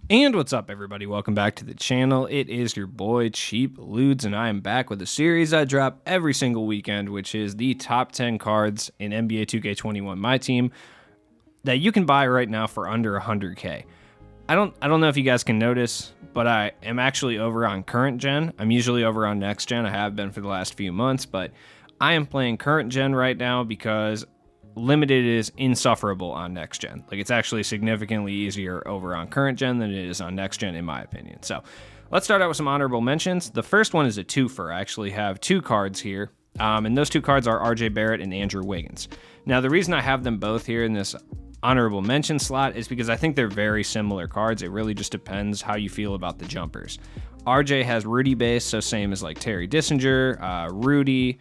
And what's up, everybody? Welcome back to the channel. It is your boy Cheap Ludes, and I am back with a series I drop every single weekend, which is the top 10 cards in NBA 2K21 My Team that you can buy right now for under 100K. I don't know if you guys can notice, but I am actually over on current gen. I'm usually over on next gen. I have been for the last few months, but I am playing current gen right now because limited is insufferable on next gen. Like, it's actually significantly easier over on current gen than it is on next gen, in my opinion. So let's start out with some honorable mentions. The first one is a twofer. I actually have two cards here, and those two cards are RJ Barrett and Andrew Wiggins. Now, the reason I have them both here in this honorable mention slot is because I think they're very similar cards. It really just depends how you feel about the jumpers. RJ has Rudy base, so same as like Terry Dissinger, Rudy,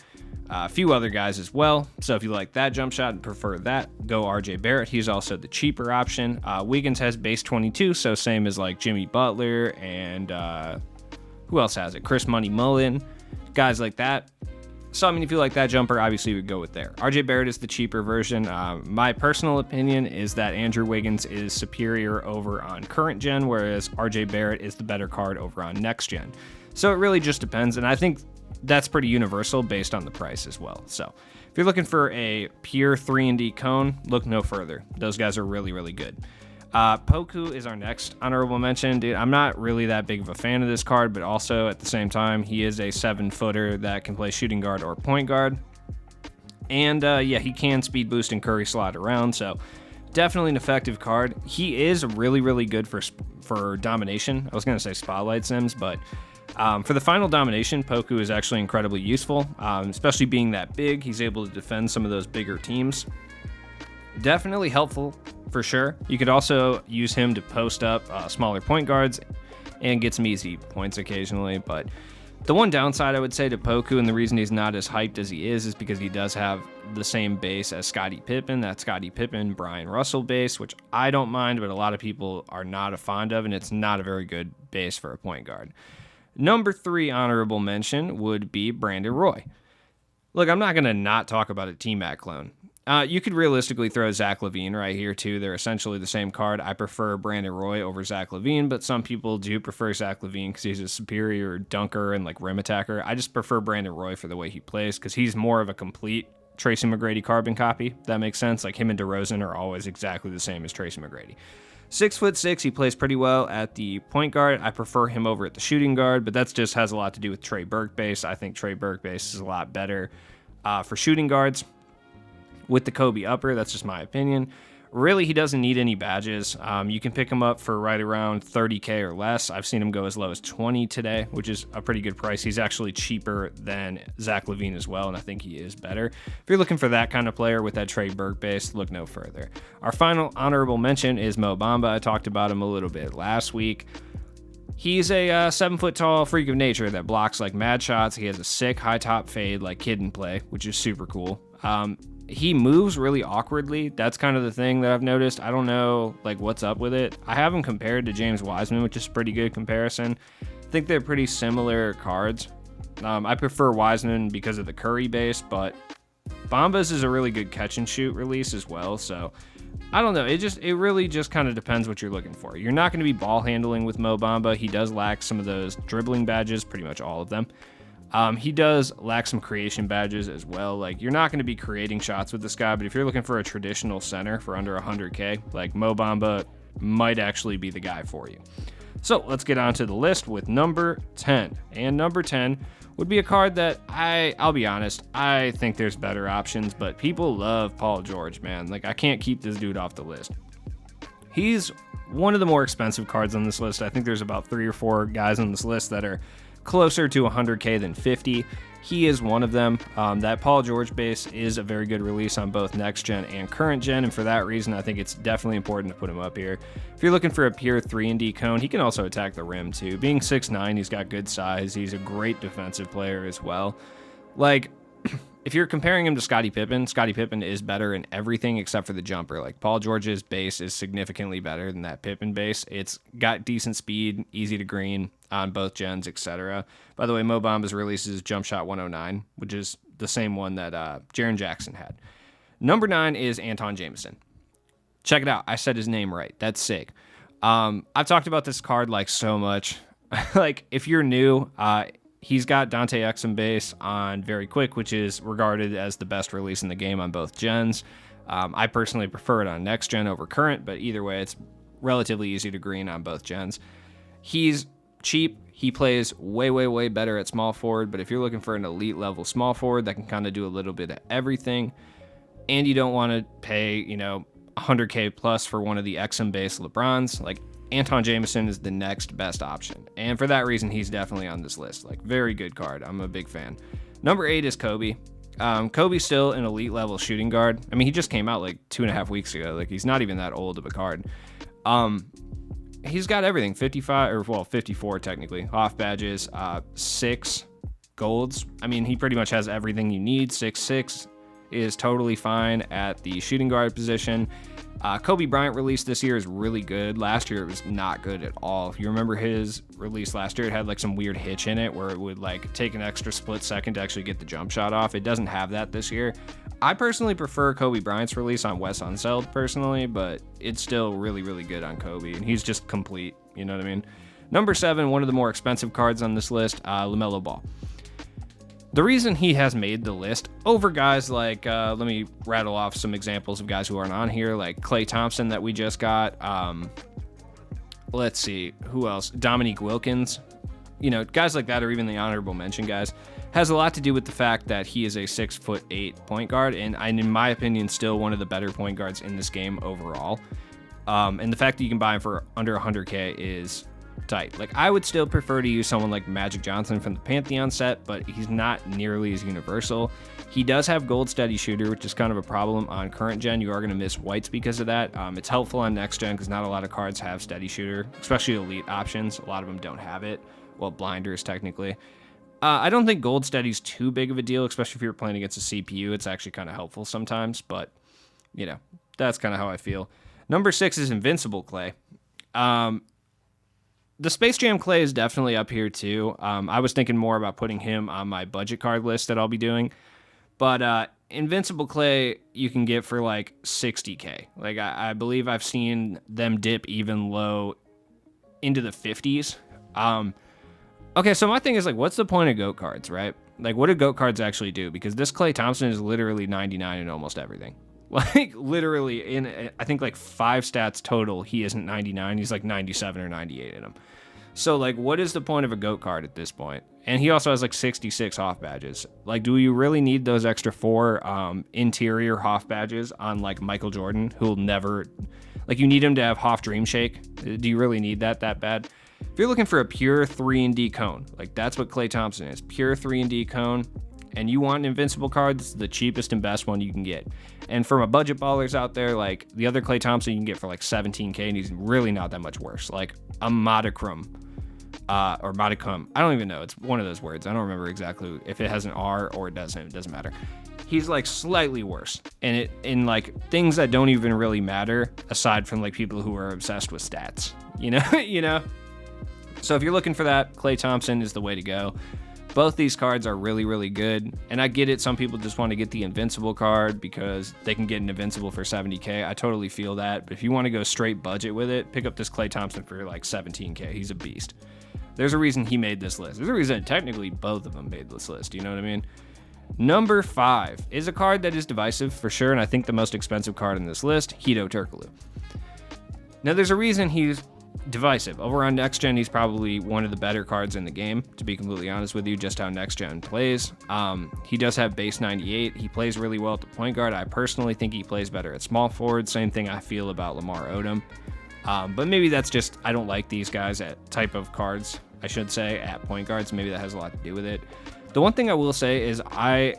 a few other guys as well. So if you like that jump shot and prefer that, go RJ Barrett. He's also the cheaper option. Wiggins has base 22, so same as like Jimmy Butler and who else has it? Chris Money Mullen, guys like that. So I mean, if you like that jumper, obviously you would go with there. RJ Barrett is the cheaper version. My personal opinion is that Andrew Wiggins is superior over on current gen, whereas RJ Barrett is the better card over on next gen. So it really just depends, and I think that's pretty universal based on the price as well. So if you're looking for a pure 3-and-D cone, look no further. Those guys are really, really good. Poku is our next honorable mention. Dude, I'm not really that big of a fan of this card, but also at the same time, he is a 7-footer that can play shooting guard or point guard. And yeah, he can speed boost and curry slide around, so definitely an effective card. He is really, really good for domination. I was going to say spotlight sims, but for the final domination, Poku is actually incredibly useful, especially being that big. He's able to defend some of those bigger teams. Definitely helpful for sure. You could also use him to post up smaller point guards and get some easy points occasionally. But the one downside I would say to Poku, and the reason he's not as hyped as he is because he does have the same base as Scottie Pippen. That Scottie Pippen, Brian Russell base, which I don't mind, but a lot of people are not fond of, and it's not a very good base for a point guard. Number 3 honorable mention would be Brandon Roy. Look, I'm not going to not talk about a T-Mac clone. You could realistically throw Zach LaVine right here, too. They're essentially the same card. I prefer Brandon Roy over Zach LaVine, but some people do prefer Zach LaVine because he's a superior dunker and like rim attacker. I just prefer Brandon Roy for the way he plays because he's more of a complete Tracy McGrady carbon copy. That makes sense. Like, him and DeRozan are always exactly the same as Tracy McGrady. 6'6", he plays pretty well at the point guard. I prefer him over at the shooting guard, but that just has a lot to do with Trey Burke base. I think Trey Burke base is a lot better for shooting guards. With the Kobe upper, that's just my opinion. Really, he doesn't need any badges. You can pick him up for right around 30K or less. I've seen him go as low as 20 today, which is a pretty good price. He's actually cheaper than Zach LaVine as well, and I think he is better. If you're looking for that kind of player with that Trey Burke base, look no further. Our final honorable mention is Mo Bamba. I talked about him a little bit last week. He's a 7-foot-tall freak of nature that blocks like mad shots. He has a sick high top fade like Kid and Play, which is super cool. He moves really awkwardly. That's kind of the thing that I've noticed. I don't know like what's up with it. I have him compared to James Wiseman, which is a pretty good comparison. I think they're pretty similar cards. I prefer Wiseman because of the Curry base, but Bamba's is a really good catch and shoot release as well. So I don't know. It really just kind of depends what you're looking for. You're not going to be ball handling with Mo Bamba. He does lack some of those dribbling badges, pretty much all of them. He does lack some creation badges as well. Like, you're not going to be creating shots with this guy, but if you're looking for a traditional center for under 100K, like Mo Bamba might actually be the guy for you. So let's get on to the list with number 10. And number 10 would be a card that I'll be honest, I think there's better options, but people love Paul George, man. Like, I can't keep this dude off the list. He's one of the more expensive cards on this list. I think there's about 3 or 4 guys on this list that are closer to 100K than 50. He is one of them. That Paul George base is a very good release on both next gen and current gen, and for that reason, I think it's definitely important to put him up here. If you're looking for a pure 3-and-D cone, he can also attack the rim too. Being 6'9", he's got good size. He's a great defensive player as well. Like, if you're comparing him to Scottie Pippen is better in everything except for the jumper. Like, Paul George's base is significantly better than that Pippen base. It's got decent speed, easy to green on both gens, etc. By the way, Mo Bamba's releases jump shot 109, which is the same one that Jaren Jackson had. Number 9 is Anton Jameson. Check it out. I said his name right. That's sick. I've talked about this card like so much. Like if you're new, he's got Dante Exum base on Very Quick, which is regarded as the best release in the game on both gens. I personally prefer it on next gen over current, but either way, it's relatively easy to green on both gens. He's cheap. He plays way, way, way better at small forward, but if you're looking for an elite level small forward that can kind of do a little bit of everything, and you don't want to pay, 100K plus for one of the Exum based LeBrons, like Anton Jameson is the next best option. And for that reason, he's definitely on this list. Like, very good card. I'm a big fan. Number 8 is Kobe. Kobe's still an elite level shooting guard. I mean, he just came out like 2.5 weeks ago. Like, he's not even that old of a card. He's got everything. 54 technically. Off badges, 6 golds. I mean, he pretty much has everything you need. 6'6" is totally fine at the shooting guard position. Kobe Bryant release this year is really good. Last year it was not good at all. If you remember his release last year, it had like some weird hitch in it where it would like take an extra split second to actually get the jump shot off. It doesn't have that this year. I personally prefer Kobe Bryant's release on Wes Unseld personally, but it's still really, really good on Kobe, and he's just complete. You know what I mean? Number 7, one of the more expensive cards on this list, Lamell Ball. The reason he has made the list over guys like, let me rattle off some examples of guys who aren't on here, like Klay Thompson that we just got. Let's see, who else? Dominique Wilkins. Guys like that, or even the honorable mention guys, has a lot to do with the fact that he is a 6'8" point guard, and in my opinion, still one of the better point guards in this game overall. And the fact that you can buy him for under 100K is tight. Like, I would still prefer to use someone like Magic Johnson from the Pantheon set, but he's not nearly as universal. He does have gold steady shooter, which is kind of a problem on current gen. You are going to miss whites because of that. It's helpful on next gen because not a lot of cards have steady shooter, especially elite options. A lot of them don't have it. Well, blinders technically. I don't think gold steady's too big of a deal, especially if you're playing against a CPU. It's actually kind of helpful sometimes, but that's kind of how I feel. Number 6 is Invincible Clay. The Space Jam Clay is definitely up here too. I was thinking more about putting him on my budget card list that I'll be doing. But Invincible Clay you can get for like 60K. Like I believe I've seen them dip even low into the 50s. Okay, so my thing is like, what's the point of GOAT cards, right? Like, what do GOAT cards actually do? Because this Klay Thompson is literally 99 in almost everything. Like, literally, in I think like 5 stats total, he isn't 99. He's like 97 or 98 in them. So, like, what is the point of a GOAT card at this point? And he also has like 66 Hoff badges. Like, do you really need those extra 4 interior Hoff badges on like Michael Jordan, who'll never, like, you need him to have Hoff Dream Shake? Do you really need that bad? If you're looking for a pure 3-and-D cone, like that's what Klay Thompson is, pure 3-and-D cone, and you want an Invincible card, this is the cheapest and best one you can get. And for my budget ballers out there, like the other Klay Thompson you can get for like 17K, and he's really not that much worse. Like a Modicrum, or Modicum, I don't even know, it's one of those words. I don't remember exactly if it has an R or it doesn't matter. He's like slightly worse, and it in like things that don't even really matter aside from like people who are obsessed with stats, you know. So if you're looking for that, Klay Thompson is the way to go. Both these cards are really, really good. And I get it. Some people just want to get the Invincible card because they can get an Invincible for 70K. I totally feel that. But if you want to go straight budget with it, pick up this Klay Thompson for like 17K. He's a beast. There's a reason he made this list. There's a reason technically both of them made this list. You know what I mean? Number 5 is a card that is divisive for sure. And I think the most expensive card in this list, Hedo Turkoglu. Now there's a reason he's divisive. Over on next gen, he's probably one of the better cards in the game, to be completely honest with you, just how next gen plays. He does have base 98. He plays really well at the point guard. I personally think he plays better at small forward. Same thing I feel about Lamar Odom. But maybe that's just, I don't like these guys at type of cards, I should say, at point guards. Maybe that has a lot to do with it. The one thing I will say is I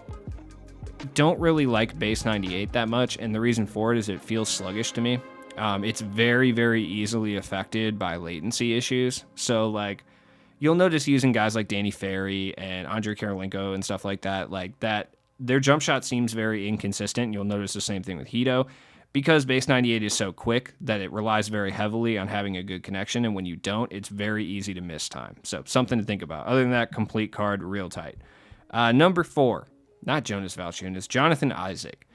don't really like base 98 that much, and the reason for it is it feels sluggish to me. It's very, very easily affected by latency issues. So, like, you'll notice using guys like Danny Ferry and Andre Karolinko and stuff like that, their jump shot seems very inconsistent. You'll notice the same thing with Hedo. Because base 98 is so quick that it relies very heavily on having a good connection, and when you don't, it's very easy to miss time. So, something to think about. Other than that, complete card, real tight. Number 4, not Jonas Valanciunas, Jonathan Isaac.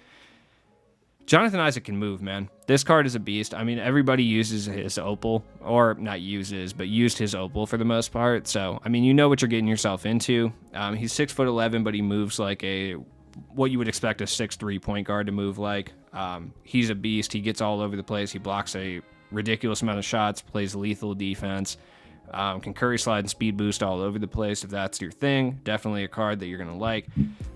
Jonathan Isaac can move, man. This card is a beast. I mean, everybody uses his opal, or not uses, but used his opal for the most part. So, I mean, you know what you're getting yourself into. He's 6'11", but he moves like what you would expect a 6'3" point guard to move like. He's a beast. He gets all over the place. He blocks a ridiculous amount of shots, plays lethal defense, can curry slide and speed boost all over the place if that's your thing. Definitely a card that you're going to like.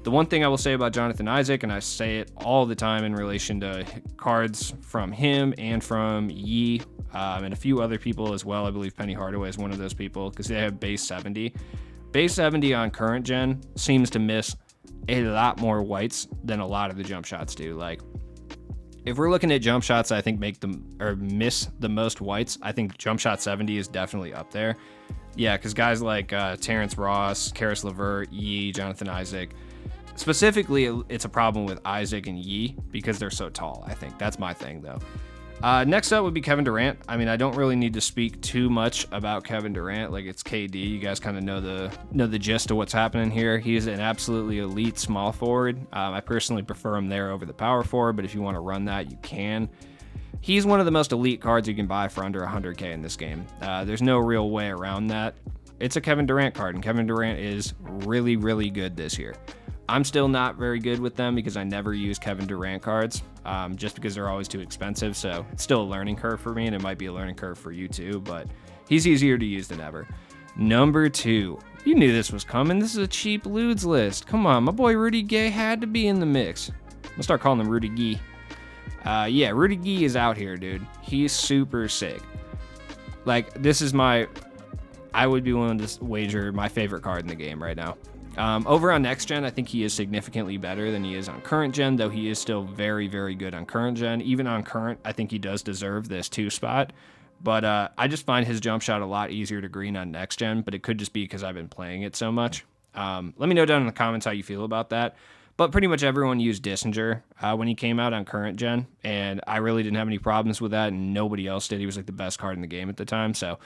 The one thing I will say about Jonathan Isaac, and I say it all the time in relation to cards from him and from Yi and a few other people as well. I believe Penny Hardaway is one of those people because they have base 70. Base 70 on current gen seems to miss a lot more whites than a lot of the jump shots do. Like, if we're looking at jump shots, I think make them or miss the most whites. I think jump shot 70 is definitely up there. Yeah, because guys like Terrence Ross, Karis LeVert, Yi, Jonathan Isaac. Specifically, it's a problem with Isaac and Yi because they're so tall. I think that's my thing, though. Next up would be Kevin Durant. I mean, I don't really need to speak too much about Kevin Durant. Like, it's KD. You guys kind of know the gist of what's happening here. He's an absolutely elite small forward. I personally prefer him there over the power forward, but if you want to run that, you can. He's one of the most elite cards you can buy for under 100K in this game. There's no real way around that. It's a Kevin Durant card, and Kevin Durant is really, really good this year. I'm still not very good with them because I never use Kevin Durant cards, just because they're always too expensive. So it's still a learning curve for me, and it might be a learning curve for you too, but he's easier to use than ever. Number 2, you knew this was coming. This is a cheap Ludes list. Come on, my boy Rudy Gay had to be in the mix. I'm gonna start calling him Rudy Gay. Yeah, Rudy Gay is out here, dude. He's super sick. Like, this is I would be willing to wager my favorite card in the game right now. Over on next gen, I think he is significantly better than he is on current gen, though he is still very, very good on current gen. Even on current, I think he does deserve this 2 spot. But I just find his jump shot a lot easier to green on next gen, but it could just be because I've been playing it so much. Let me know down in the comments how you feel about that. But pretty much everyone used Dissinger when he came out on current gen, and I really didn't have any problems with that, and nobody else did. He was like the best card in the game at the time, so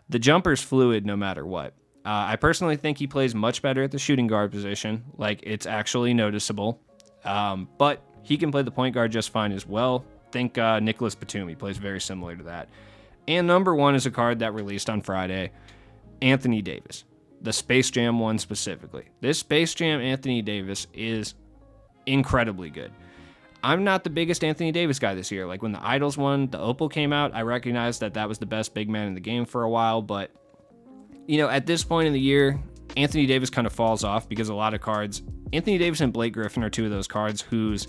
the jumper's fluid no matter what. I personally think he plays much better at the shooting guard position. Like, it's actually noticeable. But he can play the point guard just fine as well. Think Nicholas Batum. He plays very similar to that. And number 1 is a card that released on Friday, Anthony Davis. The Space Jam one specifically. This Space Jam Anthony Davis is incredibly good. I'm not the biggest Anthony Davis guy this year. Like, when the Idols one, the Opal came out, I recognized that was the best big man in the game for a while, but you know, at this point in the year, Anthony Davis kind of falls off because a lot of cards, Anthony Davis and Blake Griffin are 2 of those cards whose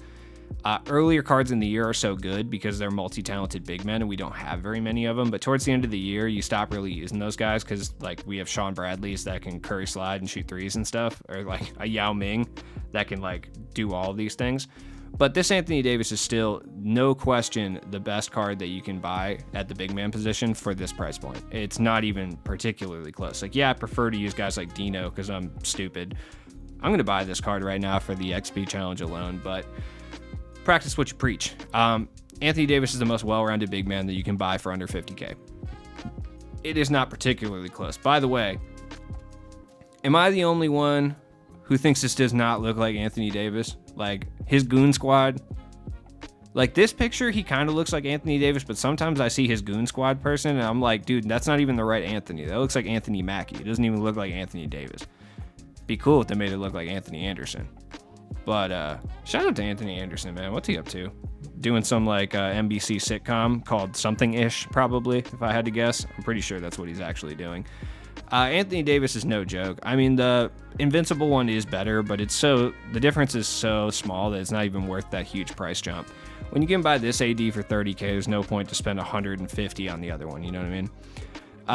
earlier cards in the year are so good because they're multi-talented big men and we don't have very many of them. But towards the end of the year, you stop really using those guys because, like, we have Sean Bradley's that can curry slide and shoot threes and stuff, or like a Yao Ming that can like do all of these things. But this Anthony Davis is still, no question, the best card that you can buy at the big man position for this price point. It's not even particularly close. Like, yeah, I prefer to use guys like Dino because I'm stupid. I'm going to buy this card right now for the XP challenge alone, but practice what you preach. Anthony Davis is the most well-rounded big man that you can buy for under 50K. It is not particularly close. By the way, am I the only one who thinks this does not look like Anthony Davis? Like, his goon squad, like this picture, he kind of looks like Anthony Davis, but sometimes I see his goon squad person and I'm like, dude, that's not even the right Anthony. That looks like Anthony Mackie. It doesn't even look like Anthony Davis. Be cool if they made it look like Anthony Anderson. But shout out to Anthony Anderson, man. What's he up to? Doing some like NBC sitcom called Something-ish, probably, if I had to guess. I'm pretty sure that's what he's actually doing. Anthony Davis is no joke. I mean, the Invincible one is better, but the difference is so small that it's not even worth that huge price jump. When you can buy this AD for 30K, there's no point to spend 150 on the other one, you know what I mean?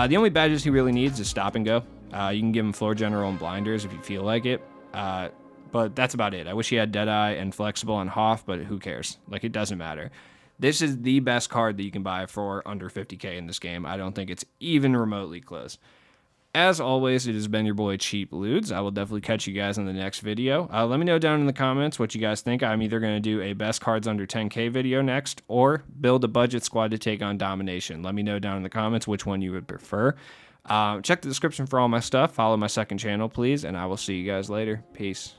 The only badges he really needs is stop and go. You can give him floor general and blinders if you feel like it. But that's about it. I wish he had Deadeye and Flexible on Hoff, but who cares? Like, it doesn't matter. This is the best card that you can buy for under 50K in this game. I don't think it's even remotely close. As always, it has been your boy Cheap Ludes. I will definitely catch you guys in the next video. Let me know down in the comments what you guys think. I'm either going to do a best cards under 10K video next or build a budget squad to take on Domination. Let me know down in the comments which one you would prefer. Check the description for all my stuff. Follow my second channel, please, and I will see you guys later. Peace.